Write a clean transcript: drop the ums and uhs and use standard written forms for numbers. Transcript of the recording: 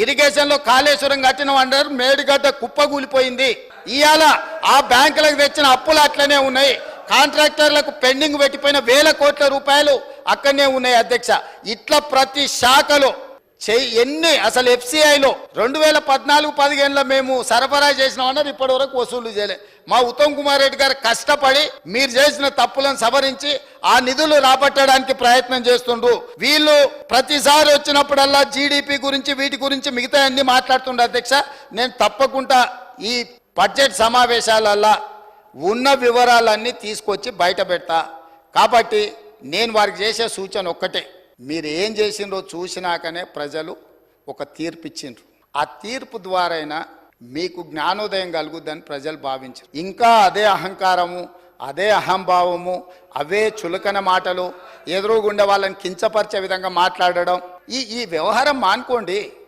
Irrigation లో కాళేశ్వరం కట్టిన అంటారు, మేడిగడ్డ కుప్పగూలిపోయింది. ఇవాళ ఆ బ్యాంకులకు తెచ్చిన అప్పులు అట్లనే ఉన్నాయి. కాంట్రాక్టర్లకు పెండింగ్ పెట్టిపోయిన వేల కోట్ల రూపాయలు అక్కడనే ఉన్నాయి అధ్యక్ష. ఇట్లా ప్రతి శాఖలో ఎన్ని అసలు FCIలో 2014-15లో మేము సరఫరా చేసినామన్నారు, ఇప్పటి వరకు వసూలు చేయలే. మా ఉత్తమ్ కుమార్ రెడ్డి గారు కష్టపడి మీరు చేసిన తప్పులను సవరించి ఆ నిధులు రాబట్టడానికి ప్రయత్నం చేస్తుండ్రు. వీళ్ళు ప్రతిసారి వచ్చినప్పుడల్లా GDP గురించి వీటి గురించి మిగతా అన్ని మాట్లాడుతుండ్రు అధ్యక్ష. నేను తప్పకుండా ఈ బడ్జెట్ సమావేశాలల్లో ఉన్న వివరాలన్నీ తీసుకొచ్చి బయట పెడతా. కాబట్టి నేను వారికి చేసే సూచన ఒక్కటే, మీరు ఏం చేసిండ్రో చూసినాకనే ప్రజలు ఒక తీర్పు ఇచ్చిండ్రు. ఆ తీర్పు ద్వారా మీకు జ్ఞానోదయం కలుగుద్దని ప్రజలు భావించారు. ఇంకా అదే అహంకారము, అదే అహంభావము, అవే చులకన మాటలు, ఎదురుగుండే వాళ్ళని కించపరిచే విధంగా మాట్లాడడం, ఈ వ్యవహారం మానుకోండి.